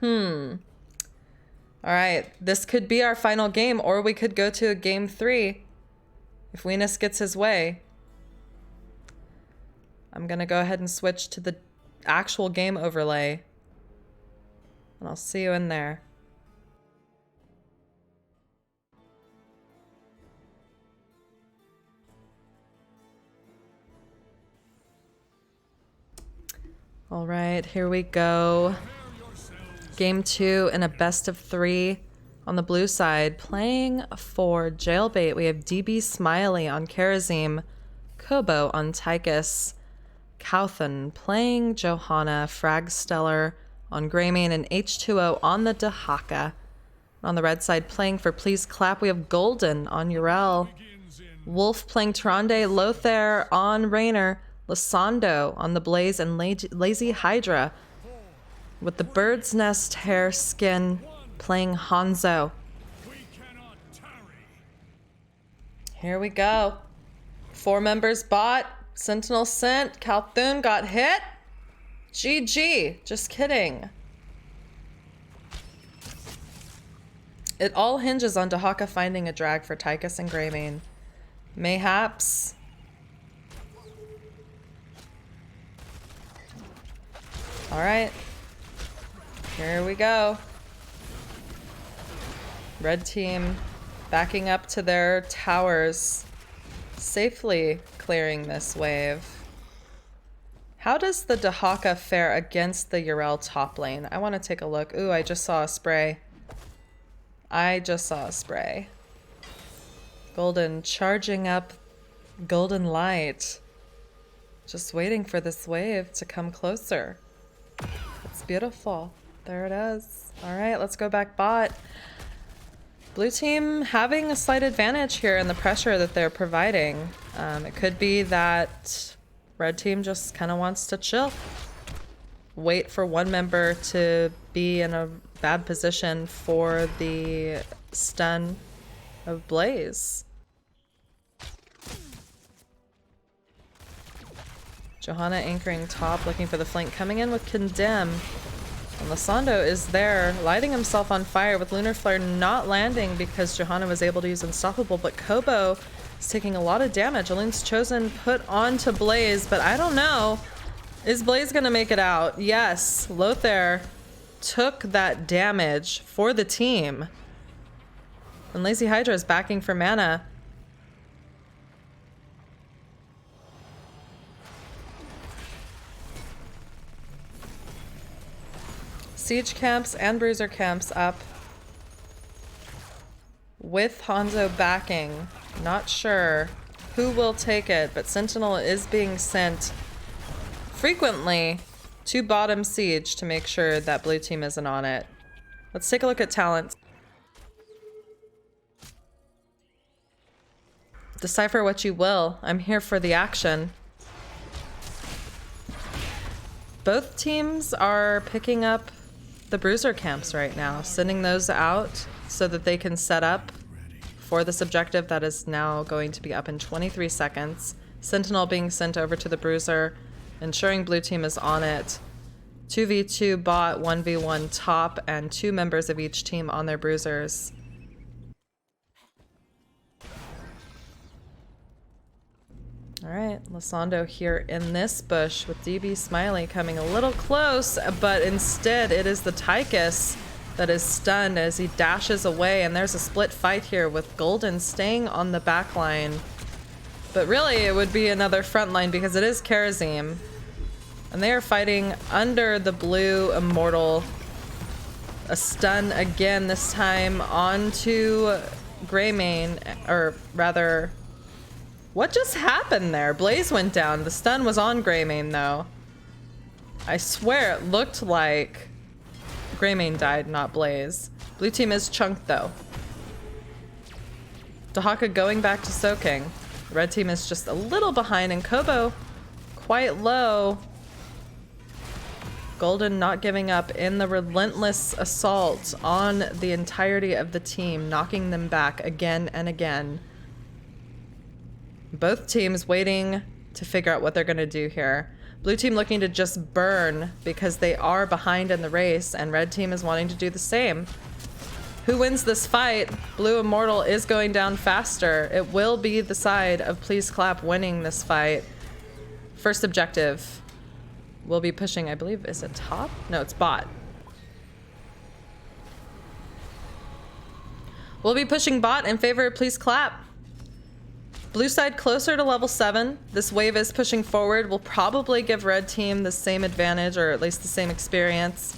S1: All right, this could be our final game, or we could go to a game 3 if Venus gets his way. I'm gonna go ahead and switch to the actual game overlay, and I'll see you in there. All right, here we go. Game 2 in a best of 3 on the blue side. Playing for Jailbait, we have DB Smiley on Kerosene, Kobo on Tychus, Cowthon playing Johanna, Fragstellar on Greymane, and H2O on the Dahaka. On the red side, playing for Please Clap, we have Golden on Urel, Wolf playing Tronde, Lothair on Raynor, Lysando on the Blaze, and Lazy Hydra with the Bird's Nest hair skin playing Hanzo. Here we go. 4 members bought. Sentinel sent. Cowthon got hit. GG. Just kidding. It all hinges on Dahaka finding a drag for Tychus and Greymane. Mayhaps. All right. Here we go. Red team backing up to their towers, safely clearing this wave. How does the Dahaka fare against the Urel top lane? I want to take a look. Ooh, I just saw a spray. I just saw a spray. Golden charging up Golden Light. Just waiting for this wave to come closer. It's beautiful. There it is. All right, let's go back bot. Blue team having a slight advantage here in the pressure that they're providing. It could be that red team just kind of wants to chill. Wait for one member to be in a bad position for the stun of Blaze. Johanna anchoring top, looking for the flank, coming in with Condemn. And Lysando is there, lighting himself on fire with Lunar Flare not landing because Johanna was able to use Unstoppable, but Kobo is taking a lot of damage. Elune's Chosen put onto Blaze, but I don't know. Is Blaze gonna make it out? Yes, Lothair took that damage for the team. And Lazy Hydra is backing for mana. Siege camps and bruiser camps up with Hanzo backing. Not sure who will take it, but Sentinel is being sent frequently to bottom siege to make sure that blue team isn't on it. Let's take a look at talents. Decipher what you will. I'm here for the action. Both teams are picking up the bruiser camps right now, sending those out so that they can set up for this objective that is now going to be up in 23 seconds. Sentinel being sent over to the bruiser, ensuring blue team is on it. 2v2 bot, 1v1 top, and 2 members of each team on their bruisers. Alright, Lysandro here in this bush with DB Smiley coming a little close, but instead it is the Tychus that is stunned as he dashes away, and there's a split fight here with Golden staying on the back line. But really it would be another front line because it is Karazim. And they are fighting under the blue Immortal. A stun again, this time onto Greymane, or rather... What just happened there? Blaze went down. The stun was on Greymane though. I swear it looked like Greymane died, not Blaze. Blue team is chunked though. Dahaka going back to soaking. Red team is just a little behind, and Kobo quite low. Golden not giving up in the relentless assault on the entirety of the team, knocking them back again and again. Both teams waiting to figure out what they're going to do here. Blue team looking to just burn because they are behind in the race, and red team is wanting to do the same. Who wins this fight? Blue Immortal is going down faster. It will be the side of Please Clap winning this fight. First objective. We'll be pushing, I believe, is it top? No, it's bot. We'll be pushing bot in favor of Please Clap. Blue side closer to level 7. This wave is pushing forward. We'll probably give red team the same advantage, or at least the same experience.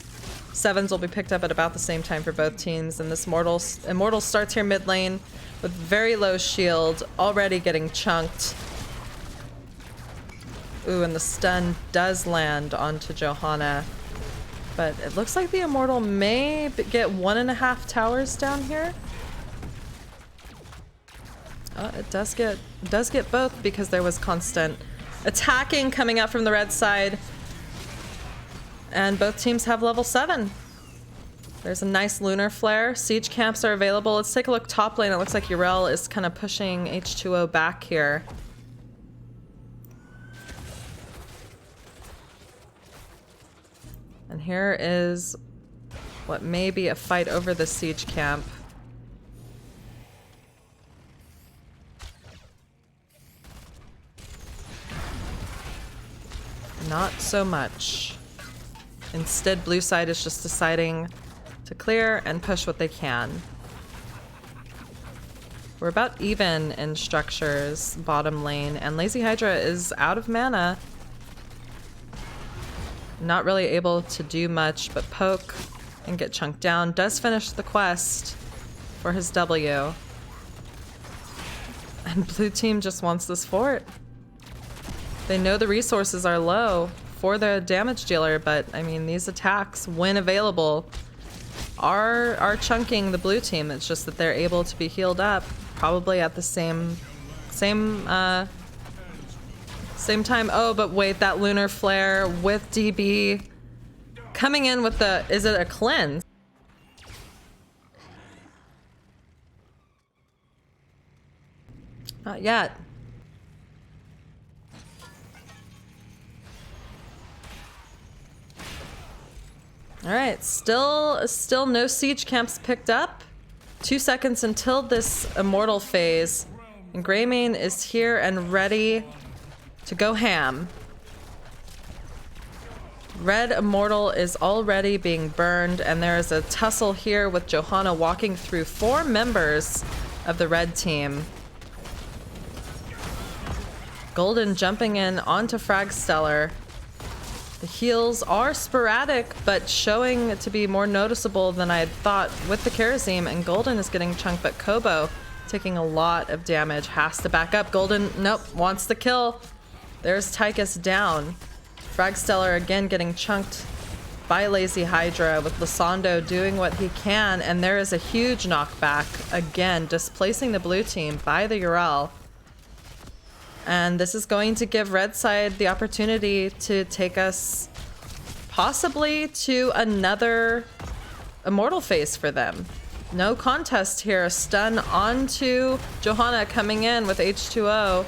S1: 7s will be picked up at about the same time for both teams, and this Immortal starts here mid lane with very low shield, already getting chunked. Ooh, and the stun does land onto Johanna. But it looks like the Immortal may get 1.5 towers down here. It does get both because there was constant attacking coming out from the red side. And both teams have level 7. There's a nice lunar flare. Siege camps are available. Let's take a look top lane. It looks like Urel is kind of pushing H2O back here. And here is what may be a fight over the siege camp. Not so much. Instead, blue side is just deciding to clear and push what they can. We're about even in structures, bottom lane, and Lazy Hydra is out of mana. Not really able to do much but poke and get chunked down. Does finish the quest for his W. And blue team just wants this fort. They know the resources are low for the damage dealer, but I mean, these attacks, when available, are chunking the blue team. It's just that they're able to be healed up, probably at the same time. Oh, but wait, that lunar flare with DB coming in with the, is it a cleanse? Not yet. All right, still no siege camps picked up. 2 seconds until this Immortal phase, and Greymane is here and ready to go ham. Red Immortal is already being burned, and there is a tussle here with Johanna walking through 4 members of the red team. Golden jumping in onto Fragstellar. The heals are sporadic, but showing to be more noticeable than I had thought with the Karazim, and Golden is getting chunked, but Kobo taking a lot of damage, has to back up. Golden, nope, wants the kill. There's Tychus down. Fragstellar again getting chunked by Lazy Hydra, with Lysandro doing what he can, and there is a huge knockback again, displacing the blue team by the Urel. And this is going to give red side the opportunity to take us possibly to another immortal phase for them. No contest here. A stun onto Johanna coming in with H2O.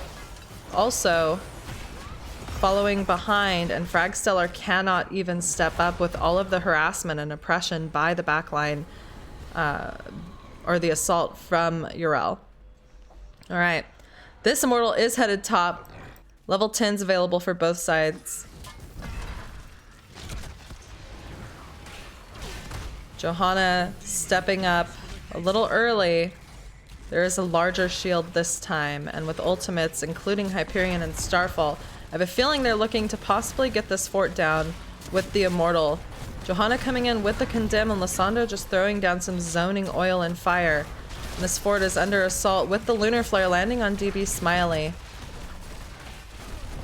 S1: Also following behind, and Fragstellar cannot even step up with all of the harassment and oppression by the backline or the assault from Urel. All right. This immortal is headed top. Level 10s available for both sides. Johanna stepping up a little early. There is a larger shield this time, and with ultimates, including Hyperion and Starfall, I have a feeling they're looking to possibly get this fort down with the Immortal. Johanna coming in with the Condemn, and Lysandro just throwing down some zoning oil and fire. And this fort is under assault with the Lunar Flare landing on DB Smiley.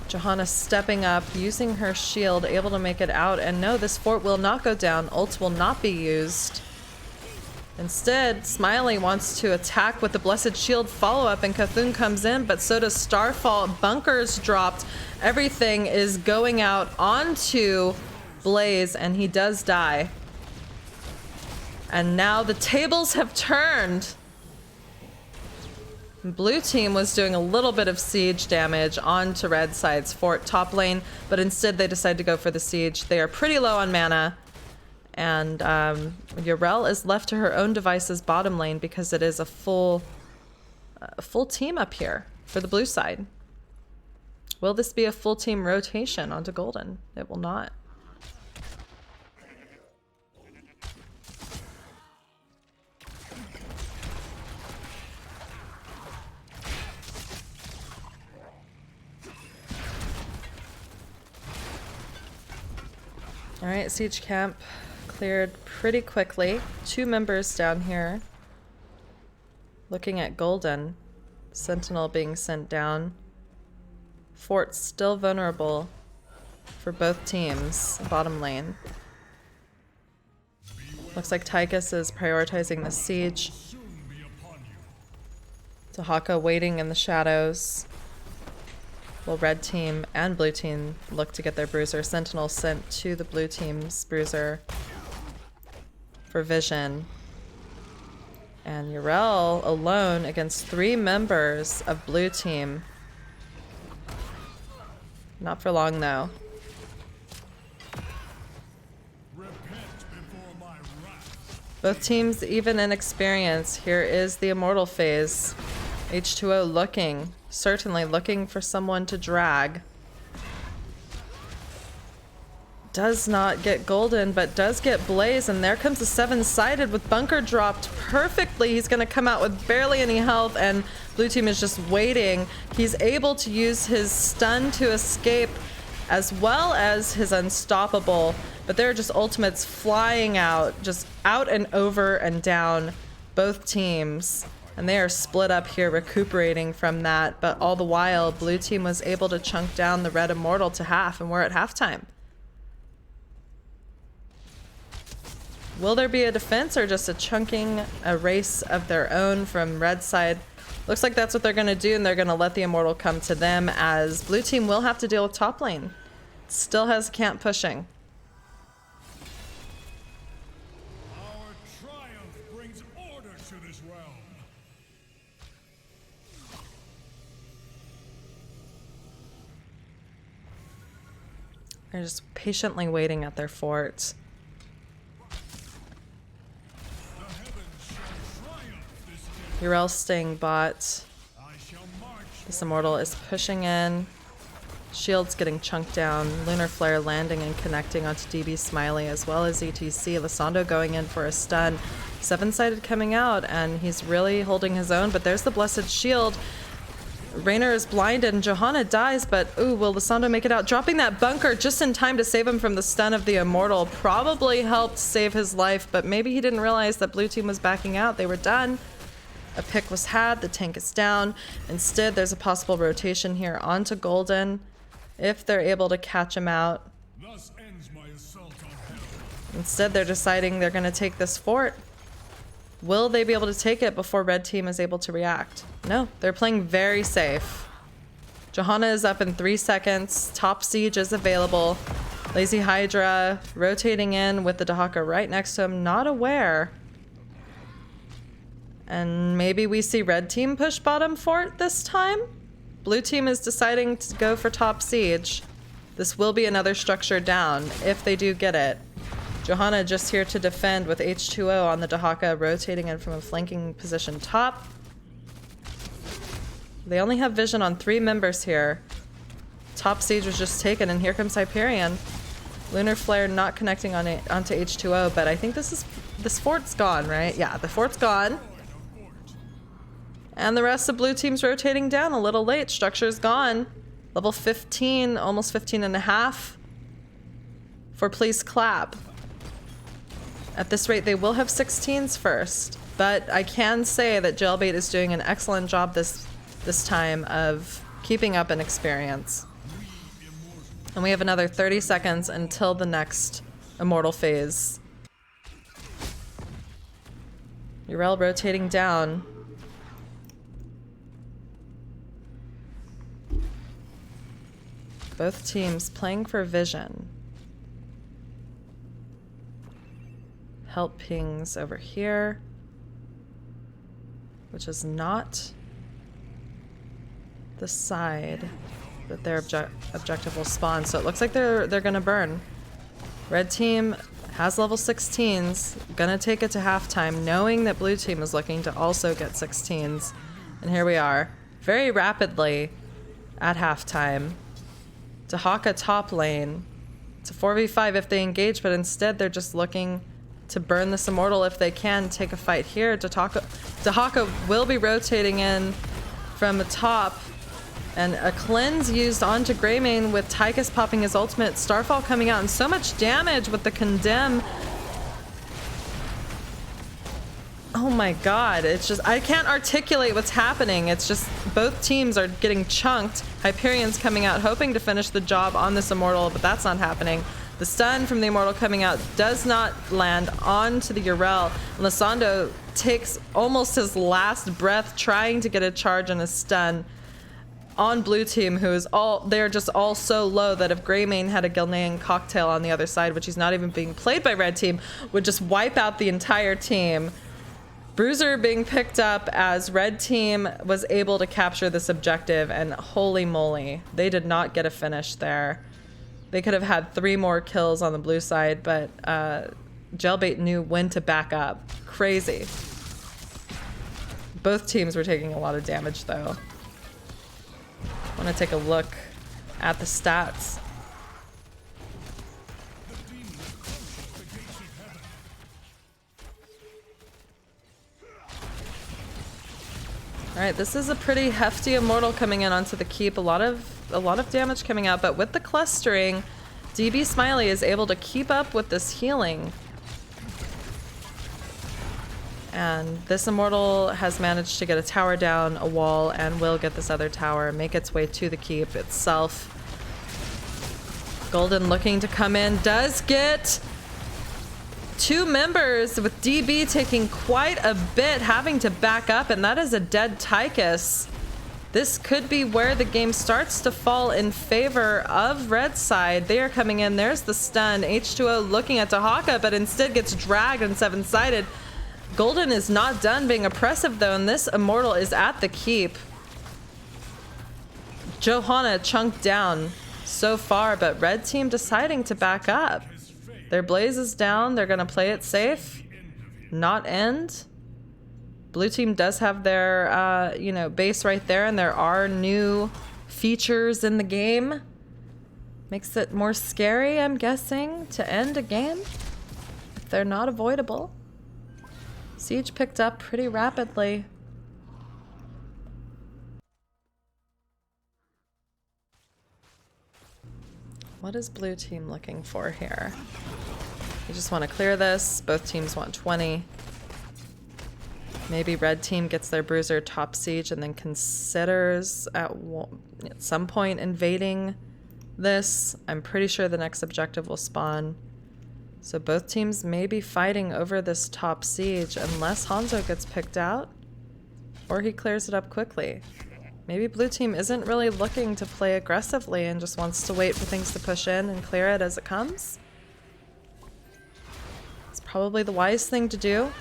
S1: Johanna stepping up, using her shield, able to make it out. And no, this fort will not go down. Ult will not be used. Instead, Smiley wants to attack with the Blessed Shield follow-up, and Cthulhu comes in, but so does Starfall. Bunkers dropped. Everything is going out onto Blaze, and he does die. And now the tables have turned. Blue team was doing a little bit of siege damage onto red side's fort top lane, but instead they decide to go for the siege. They are pretty low on mana, and Urel is left to her own devices bottom lane because it is a full team up here for the blue side. Will this be a full team rotation onto Golden? It will not. All right, siege camp cleared pretty quickly. 2 members down here. Looking at Golden. Sentinel being sent down. Fort still vulnerable for both teams. Bottom lane. Looks like Tychus is prioritizing the siege. Tahaka waiting in the shadows. Will red team and blue team look to get their bruiser? Sentinel sent to the blue team's bruiser for vision. And Urel alone against 3 members of blue team. Not for long though. Both teams even in experience. Here is the immortal phase. H2O looking. Certainly looking for someone to drag. Does not get Golden, but does get Blaze, and there comes the 7-sided with Bunker dropped perfectly. He's going to come out with barely any health, and blue team is just waiting. He's able to use his stun to escape, as well as his unstoppable, but there are just ultimates flying out, just out and over and down both teams. And they are split up here, recuperating from that. But all the while, blue team was able to chunk down the red immortal to half, and we're at halftime. Will there be a defense or just a chunking, a race of their own from red side? Looks like that's what they're going to do, and they're going to let the immortal come to them, as blue team will have to deal with top lane. Still has camp pushing. They're just patiently waiting at their fort. Urel staying bot. This immortal is pushing in. Shield's getting chunked down. Lunar Flare landing and connecting onto DB Smiley, as well as ETC. Lysandro going in for a stun. 7-sided coming out, and he's really holding his own, but there's the Blessed Shield. Raynor is blinded, and Johanna dies, but ooh, will Lysandro make it out? Dropping that bunker just in time to save him from the stun of the immortal. Probably helped save his life, but maybe he didn't realize that blue team was backing out. They were done. A pick was had, the tank is down. Instead, there's a possible rotation here onto Golden if they're able to catch him out.
S4: Thus ends my assault on hell.
S1: Instead, they're deciding they're going to take this fort. Will they be able to take it before red team is able to react? No, they're playing very safe. Johanna is up in 3 seconds. Top siege is available. Lazy Hydra rotating in with the Dahaka right next to him, not aware. And maybe we see red team push bottom fort this time? Blue team is deciding to go for top siege. This will be another structure down if they do get it. Johanna just here to defend with H2O on the Dahaka rotating in from a flanking position top. They only have vision on 3 members here. Top siege was just taken and here comes Hyperion. Lunar Flare not connecting on onto H2O, but I think this fort's gone, right? Yeah, the fort's gone. And the rest of blue team's rotating down a little late. Structure's gone. Level 15, almost 15 and a half for Please Clap. At this rate, they will have 16s first, but I can say that Jailbait is doing an excellent job this time of keeping up an experience. And we have another 30 seconds until the next Immortal phase. Yrel rotating down. Both teams playing for vision. Help pings over here, which is not the side that their objective will spawn. So it looks like they're gonna burn. Red team has level 16s, gonna take it to halftime, knowing that blue team is looking to also get 16s. And here we are, very rapidly at halftime. Dahaka top lane. It's a 4v5 if they engage, but instead they're just looking to burn this Immortal if they can, take a fight here. Dahaka will be rotating in from the top, and a cleanse used onto Greymane with Tychus popping his ultimate, Starfall coming out, and so much damage with the Condemn. Oh my god, it's just, I can't articulate what's happening. It's just, both teams are getting chunked. Hyperion's coming out hoping to finish the job on this Immortal, but that's not happening. The stun from the Immortal coming out does not land onto the Yrel. Lysandro takes almost his last breath trying to get a charge and a stun on blue team, who is they're just all so low that if Greymane had a Gilnean cocktail on the other side, which he's not even being played by red team, would just wipe out the entire team. Bruiser being picked up as red team was able to capture this objective, and holy moly, they did not get a finish there. They could have had 3 more kills on the blue side, but Jailbait knew when to back up. Crazy. Both teams were taking a lot of damage though. I want to take a look at the stats. All right, this is a pretty hefty Immortal coming in onto the keep. A lot of damage coming out, but with the clustering, DB Smiley is able to keep up with this healing. And this Immortal has managed to get a tower down, a wall, and will get this other tower, make its way to the keep itself. Golden looking to come in, does get 2 members, with DB taking quite a bit, having to back up, and that is a dead Tychus. This could be where the game starts to fall in favor of red side. They are coming in, there's the stun. H2O looking at Dahaka, but instead gets dragged and 7-sided. Golden is not done being oppressive though, and this Immortal is at the keep. Johanna chunked down so far, but red team deciding to back up. Their blaze is down, they're gonna play it safe, not end. Blue team does have their base right there, and there are new features in the game. Makes it more scary, I'm guessing, to end a game if they're not avoidable. Siege picked up pretty rapidly. What is blue team looking for here? You just want to clear this. Both teams want 20. Maybe red team gets their bruiser top siege and then considers at some point invading this, I'm pretty sure the next objective will spawn. So both teams may be fighting over this top siege unless Hanzo gets picked out or he clears it up quickly. Maybe blue team isn't really looking to play aggressively and just wants to wait for things to push in and clear it as it comes. It's probably the wise thing to do.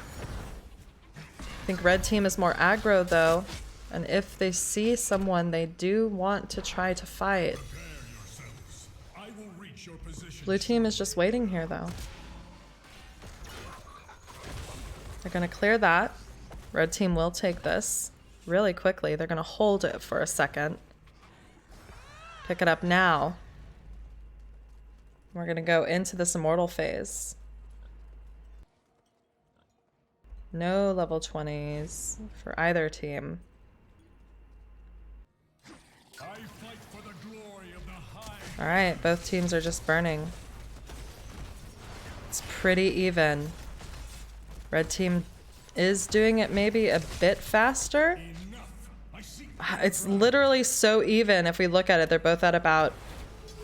S1: I think red team is more aggro though, and if they see someone, they do want to try to fight.
S4: I will reach your position.
S1: Blue team is just waiting here though. They're gonna clear that. Red team will take this really quickly. They're gonna hold it for a second. Pick it up now. We're gonna go into this immortal phase. No level 20s for either team.
S4: I fight for the glory of the high.
S1: All right, both teams are just burning. It's pretty even. Red team is doing it maybe a bit faster.
S4: Enough. I seek
S1: It's literally so even if we look at it. They're both at about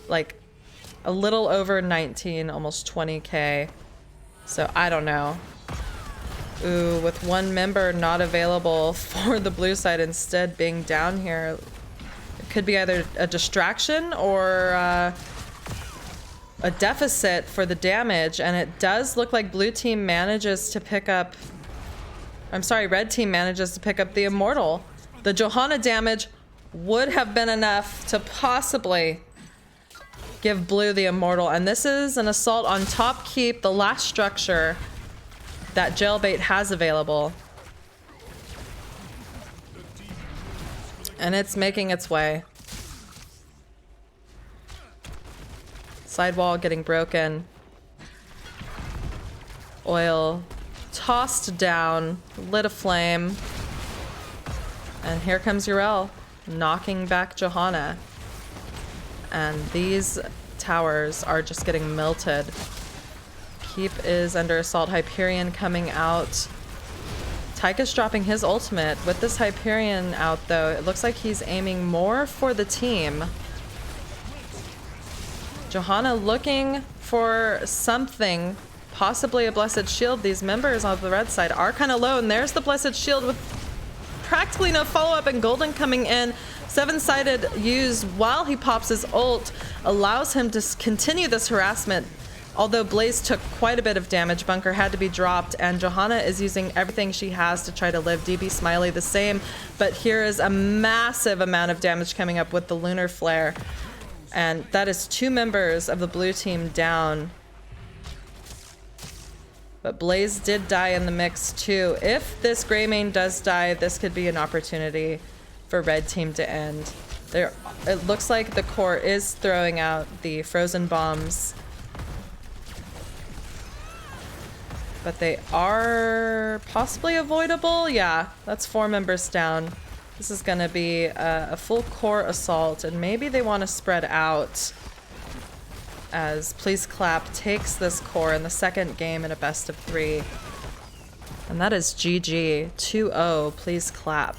S1: like a little over 19, almost 20k. So I don't know. Ooh, with one member not available for the blue side, instead being down here, it could be either a distraction or a deficit for the damage, and it does look like blue team manages to pick up, I'm sorry, red team manages to pick up the immortal. The Johanna damage would have been enough to possibly give blue the immortal, and this is an assault on top keep, the last structure that Jailbait has available. And it's making its way. Sidewall getting broken. Oil tossed down, lit a flame. And here comes Urel, knocking back Johanna. And these towers are just getting melted. Keep is under assault. Hyperion coming out. Tyka's dropping his ultimate. With this Hyperion out though, it looks like he's aiming more for the team. Johanna looking for something, possibly a Blessed Shield. These members on the red side are kind of low, and there's the Blessed Shield with practically no follow-up, and Golden coming in. Seven-sided use while he pops his ult allows him to continue this harassment. Although Blaze took quite a bit of damage, Bunker had to be dropped, and Johanna is using everything she has to try to live. DB Smiley the same, but here is a massive amount of damage coming up with the Lunar Flare. And that is two members of the blue team down. But Blaze did die in the mix too. If this Greymane does die, this could be an opportunity for red team to end. There, it looks like the core is throwing out the frozen bombs. But they are possibly avoidable. Yeah, that's 4 members down. This is gonna be a full core assault, and maybe they want to spread out as Please Clap takes this core in the second game in a best of 3. And that is GG. 2-0, Please Clap.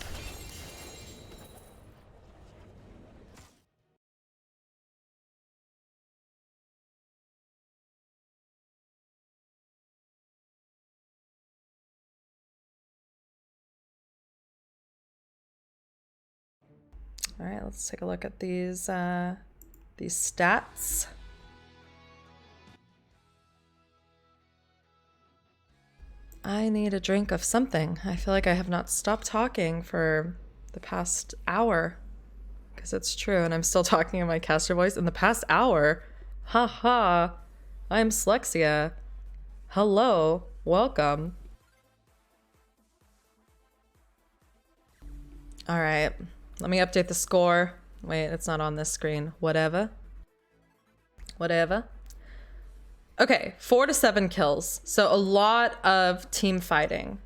S1: All right, let's take a look at these stats. I need a drink of something. I feel like I have not stopped talking for the past hour, because it's true, and I'm still talking in my caster voice. In the past hour, haha, I'm Slexia. Hello, welcome. All right. Let me update the score. Wait, it's not on this screen. Whatever. Okay, 4 to 7 kills. So a lot of team fighting.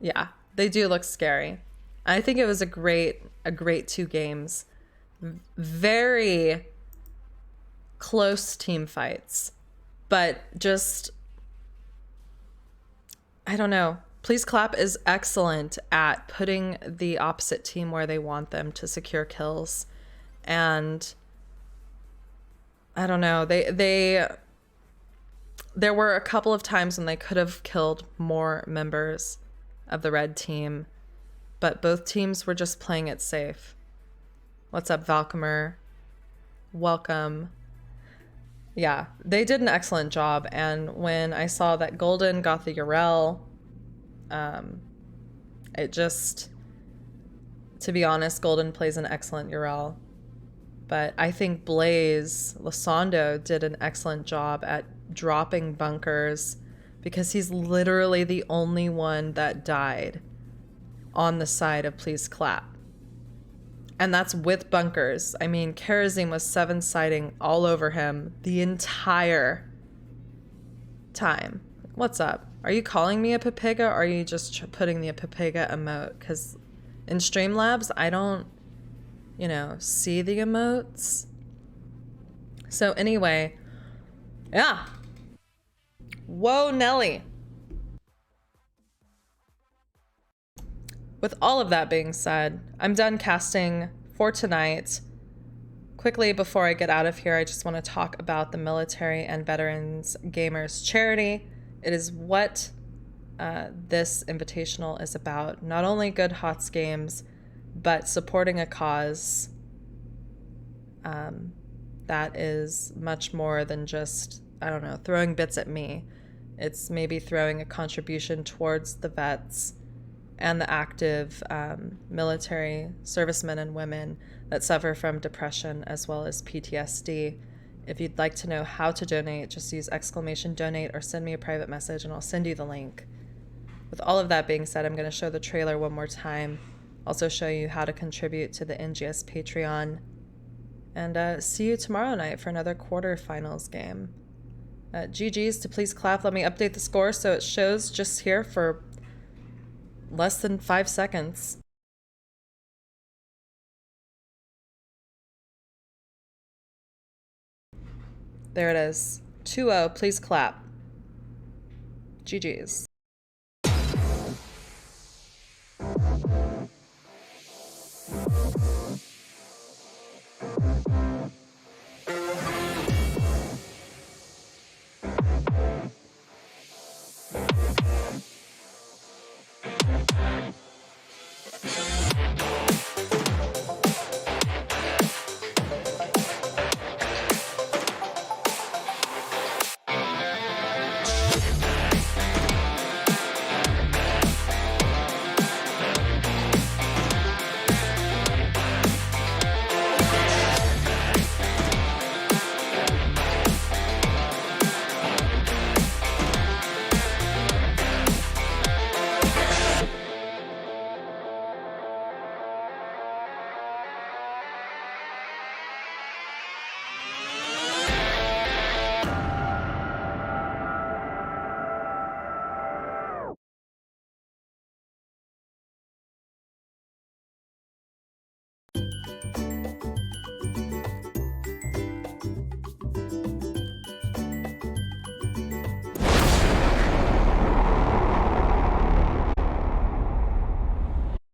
S1: Yeah, they do look scary. I think it was a great 2 games. Very close team fights. But just, I don't know. Please Clap is excellent at putting the opposite team where they want them to secure kills. And I don't know. There were a couple of times when they could have killed more members of the red team, but both teams were just playing it safe. What's up, Valcomer? Welcome. Yeah, they did an excellent job, and when I saw that Golden got the Urel, it just, to be honest, Golden plays an excellent Urel. But I think Blaze Lasando did an excellent job at dropping bunkers because he's literally the only one that died on the side of Please Clap. And that's with bunkers. I mean, Kerosene was 7-siding all over him the entire time. What's up? Are you calling me a Papiga, or are you just putting the Papiga emote? Because in Streamlabs, I don't, see the emotes. So anyway, yeah. Whoa, Nelly. With all of that being said, I'm done casting for tonight. Quickly, before I get out of here, I just want to talk about the Military and Veterans Gamers charity. It is what this invitational is about. Not only good HOTS games, but supporting a cause that is much more than just, throwing bits at me. It's maybe throwing a contribution towards the vets and the active military servicemen and women that suffer from depression as well as PTSD. If you'd like to know how to donate, just use !donate or send me a private message and I'll send you the link. With all of that being said, I'm going to show the trailer one more time. Also show you how to contribute to the NGS Patreon. And see you tomorrow night for another quarterfinals game. GG's to Please Clap. Let me update the score so it shows just here for less than 5 seconds. There it is. 2-0. Please clap. GG's.